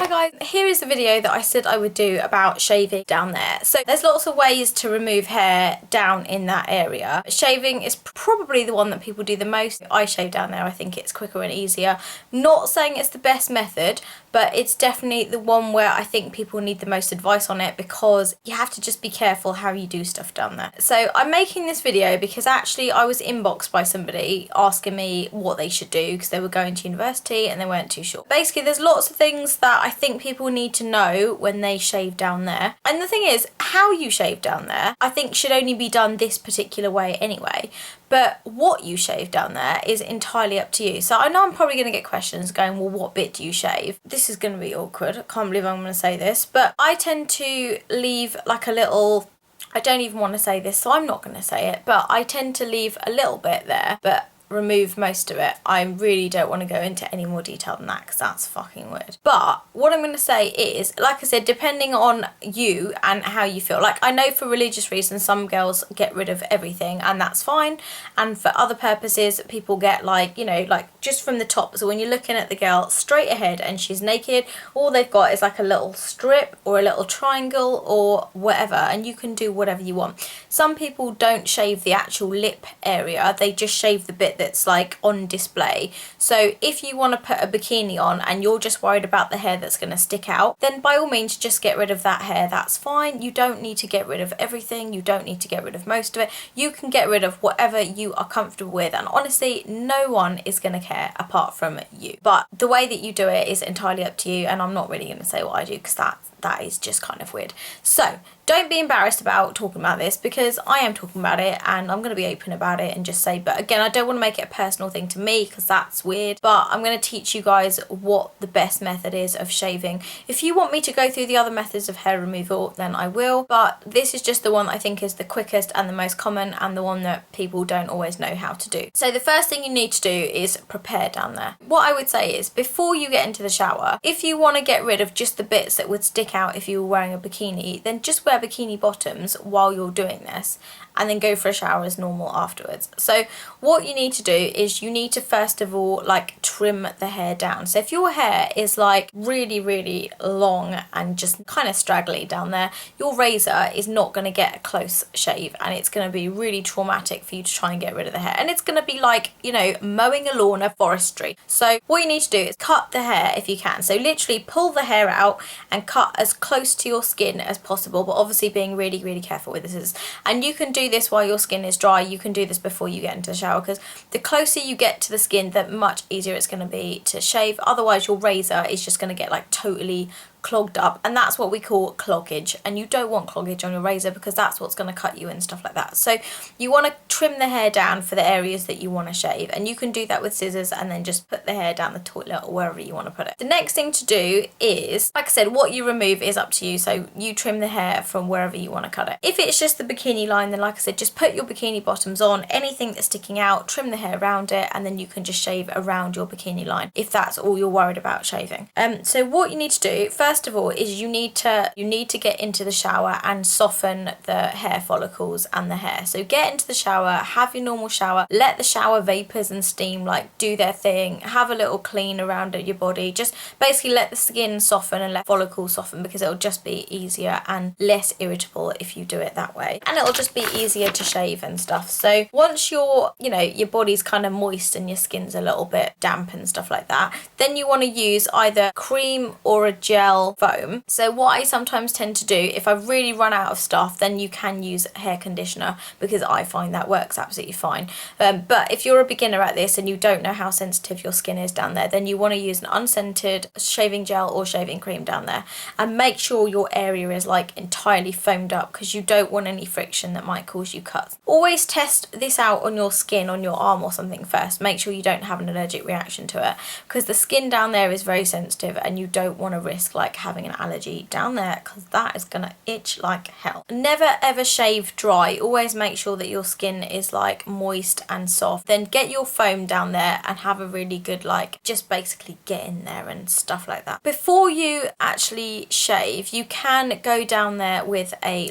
Hi guys, here is the video that I said I would do about shaving down there. So there's lots of ways to remove hair down in that area. Shaving is probably the one that people do the most. I shave down there, I think it's quicker and easier. Not saying it's the best method, but it's definitely the one where I think people need the most advice on it, because you have to just be careful how you do stuff down there. So I'm making this video because actually I was inboxed by somebody asking me what they should do because they were going to university and they weren't too sure. Basically, there's lots of things that I think people need to know when they shave down there. And the thing is, how you shave down there, I think should only be done this particular way anyway. But what you shave down there is entirely up to you. So I know I'm probably going to get questions going, well, what bit do you shave? This is going to be awkward. I can't believe I'm going to say this. But I tend to leave like a little... I don't even want to say this, so I'm not going to say it. But I tend to leave a little bit there, but remove most of it. I really don't want to go into any more detail than that because that's fucking weird. But what I'm going to say is, like I said, depending on you and how you feel. Like, I know for religious reasons some girls get rid of everything and that's fine, and for other purposes people get like, you know, like just from the top. So when you're looking at the girl straight ahead and she's naked, all they've got is like a little strip or a little triangle or whatever, and you can do whatever you want. Some people don't shave the actual lip area, they just shave the bit that's like on display. So if you want to put a bikini on and you're just worried about the hair that's going to stick out, then by all means just get rid of that hair. That's fine. You don't need to get rid of everything. You don't need to get rid of most of it. You can get rid of whatever you are comfortable with, and honestly no one is going to care apart from you. But the way that you do it is entirely up to you, and I'm not really going to say what I do because that is just kind of weird. So don't be embarrassed about talking about this, because I am talking about it and I'm going to be open about it and just say, but again, I don't want to make it a personal thing to me because that's weird, but I'm going to teach you guys what the best method is of shaving. If you want me to go through the other methods of hair removal, then I will, but this is just the one that I think is the quickest and the most common and the one that people don't always know how to do. So the first thing you need to do is prepare down there. What I would say is, before you get into the shower, if you want to get rid of just the bits that would stick out if you were wearing a bikini, then just wear bikini bottoms while you're doing this and then go for a shower as normal afterwards. So what you need to do is you need to first of all like trim the hair down. So if your hair is like really long and just kind of straggly down there, your razor is not going to get a close shave and it's going to be really traumatic for you to try and get rid of the hair, and it's going to be like, you know, mowing a lawn of forestry. So what you need to do is cut the hair if you can. So literally pull the hair out and cut as close to your skin as possible, but obviously being really careful with this. And you can do this while your skin is dry. You can do this before you get into the shower, because the closer you get to the skin, the much easier it's going to be to shave. Otherwise your razor is just going to get like totally clogged up, and that's what we call cloggage, and you don't want cloggage on your razor because that's what's going to cut you and stuff like that. So you want to trim the hair down for the areas that you want to shave, and you can do that with scissors and then just put the hair down the toilet or wherever you want to put it. The next thing to do is, like I said, what you remove is up to you, so you trim the hair from wherever you want to cut it. If it's just the bikini line, then like I said, just put your bikini bottoms on. Anything that's sticking out, trim the hair around it, and then you can just shave around your bikini line if that's all you're worried about shaving. So what you need to do first of all is you need to get into the shower and soften the hair follicles and the hair. So get into the shower, have your normal shower, let the shower vapors and steam like do their thing, have a little clean around your body, just basically let the skin soften and let follicles soften, because it'll just be easier and less irritable if you do it that way, and it'll just be easier to shave and stuff. So once your body's kind of moist and your skin's a little bit damp and stuff like that, then you want to use either cream or a gel foam. So what I sometimes tend to do, if I really run out of stuff, then you can use hair conditioner, because I find that works absolutely fine. But if you're a beginner at this and you don't know how sensitive your skin is down there, then you want to use an unscented shaving gel or shaving cream down there, and make sure your area is like entirely foamed up, because you don't want any friction that might cause you cuts. Always test this out on your skin, on your arm or something first. Make sure you don't have an allergic reaction to it, because the skin down there is very sensitive and you don't want to risk like having an allergy down there, because that is gonna itch like hell. Never ever shave dry. Always make sure that your skin is like moist and soft. Then get your foam down there and have a really good like, just basically get in there and stuff like that. Before you actually shave, you can go down there with a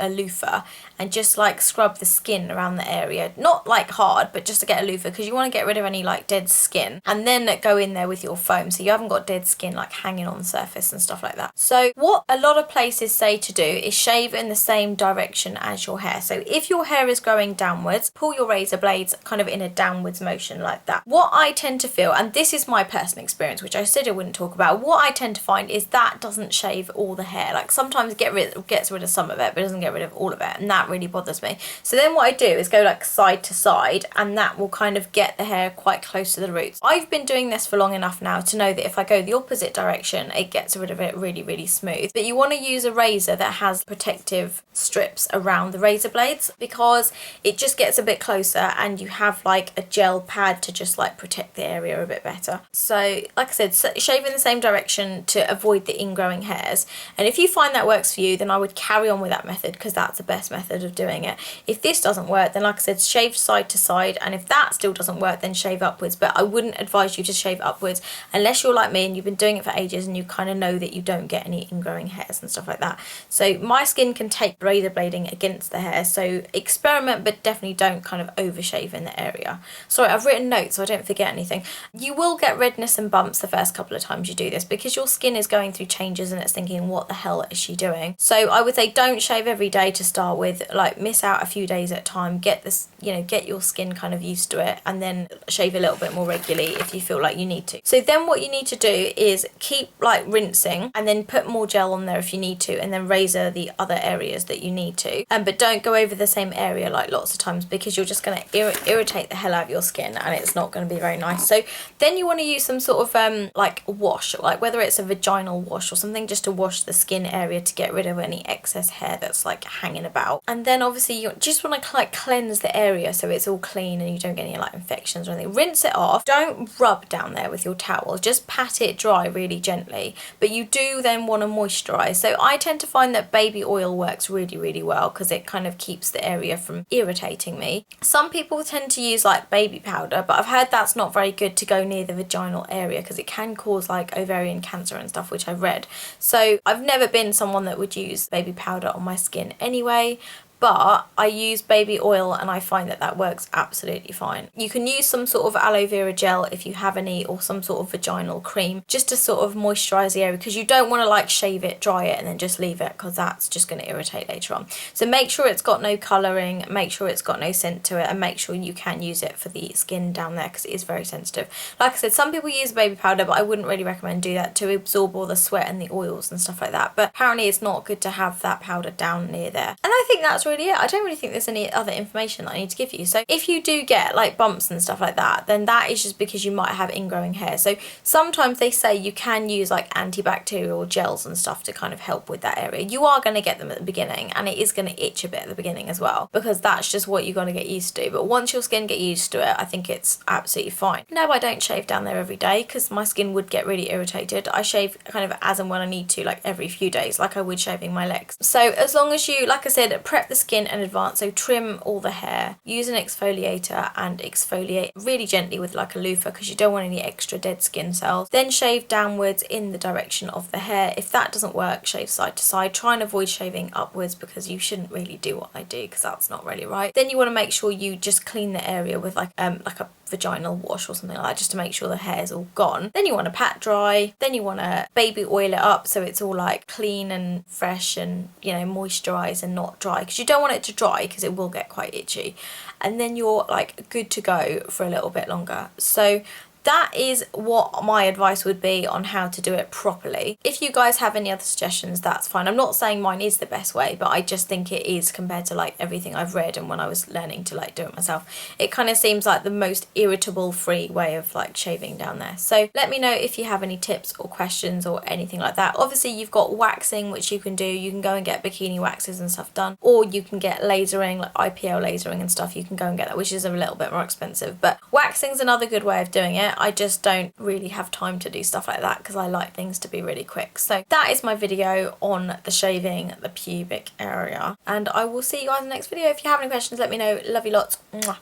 loofah and just like scrub the skin around the area. Not like hard, but just to get a loofah, because you want to get rid of any like dead skin, and then go in there with your foam so you haven't got dead skin like hanging on the surface surface and stuff like that. So what a lot of places say to do is shave in the same direction as your hair. So if your hair is growing downwards, pull your razor blades kind of in a downwards motion like that. What I tend to feel, and this is my personal experience, which I said I wouldn't talk about, what I tend to find is that doesn't shave all the hair. Like sometimes it gets rid of some of it, but it doesn't get rid of all of it, and that really bothers me. So then what I do is go like side to side, and that will kind of get the hair quite close to the roots. I've been doing this for long enough now to know that if I go the opposite direction, it gets rid of it really, really smooth. But you want to use a razor that has protective strips around the razor blades, because it just gets a bit closer and you have like a gel pad to just like protect the area a bit better. So like I said, shave in the same direction to avoid the ingrowing hairs. And if you find that works for you, then I would carry on with that method, because that's the best method of doing it. If this doesn't work, then like I said, shave side to side, and if that still doesn't work, then shave upwards. But I wouldn't advise you to shave upwards unless you're like me and you've been doing it for ages and you kind of know that you don't get any ingrowing hairs and stuff like that. So my skin can take razor blading against the hair, so experiment, but definitely don't kind of overshave in the area. Sorry, I've written notes so I don't forget anything. You will get redness and bumps the first couple of times you do this, because your skin is going through changes and it's thinking, what the hell is she doing? So I would say don't shave every day to start with. Like, miss out a few days at a time, get this, get your skin kind of used to it, and then shave a little bit more regularly if you feel like you need to. So then what you need to do is keep like rinsing, and then put more gel on there if you need to, and then razor the other areas that you need to. But don't go over the same area like lots of times, because you're just going to irritate the hell out of your skin, and it's not going to be very nice. So then you want to use some sort of like wash, like whether it's a vaginal wash or something, just to wash the skin area to get rid of any excess hair that's like hanging about. And then obviously you just want to like cleanse the area so it's all clean and you don't get any like infections or anything. Rinse it off. Don't rub down there with your towel, just pat it dry really gently, but you do then want to moisturize. So I tend to find that baby oil works really, really well, because it kind of keeps the area from irritating me. Some people tend to use like baby powder, but I've heard that's not very good to go near the vaginal area, because it can cause like ovarian cancer and stuff, which I've read. So I've never been someone that would use baby powder on my skin anyway, but I use baby oil and I find that that works absolutely fine. You can use some sort of aloe vera gel if you have any, or some sort of vaginal cream, just to sort of moisturize the area, because you don't want to like shave it, dry it and then just leave it, because that's just going to irritate later on. So make sure it's got no colouring, make sure it's got no scent to it, and make sure you can use it for the skin down there, because it is very sensitive. Like I said, some people use baby powder, but I wouldn't really recommend do that to absorb all the sweat and the oils and stuff like that. But apparently it's not good to have that powder down near there. And I think that's really it. I don't really think there's any other information that I need to give you. So if you do get like bumps and stuff like that, then that is just because you might have ingrowing hair. So sometimes they say you can use like antibacterial gels and stuff to kind of help with that area. You are going to get them at the beginning, and it is going to itch a bit at the beginning as well, because that's just what you're going to get used to. But once your skin get used to it, I think it's absolutely fine. No, I don't shave down there every day, because my skin would get really irritated. I shave kind of as and when I need to, like every few days, like I would shaving my legs. So as long as you, like I said, prep the skin in advance, so trim all the hair, use an exfoliator and exfoliate really gently with like a loofah, because you don't want any extra dead skin cells. Then shave downwards in the direction of the hair. If that doesn't work, shave side to side. Try and avoid shaving upwards, because you shouldn't really do what I do, because that's not really right. Then you want to make sure you just clean the area with like a vaginal wash or something like that, just to make sure the hair's all gone. Then you want to pat dry, then you want to baby oil it up so it's all like clean and fresh and, moisturized and not dry, because you don't want it to dry, because it will get quite itchy. And then you're like good to go for a little bit longer. So that is what my advice would be on how to do it properly. If you guys have any other suggestions, that's fine. I'm not saying mine is the best way, but I just think it is, compared to like everything I've read and when I was learning to like do it myself. It kind of seems like the most irritable free way of like shaving down there. So let me know if you have any tips or questions or anything like that. Obviously you've got waxing, which you can do. You can go and get bikini waxes and stuff done, or you can get lasering, like IPL lasering and stuff. You can go and get that, which is a little bit more expensive, but waxing's another good way of doing it. I just don't really have time to do stuff like that, because I like things to be really quick. So that is my video on the shaving the pubic area, and I will see you guys in the next video. If you have any questions, let me know. Love you lots. Mwah.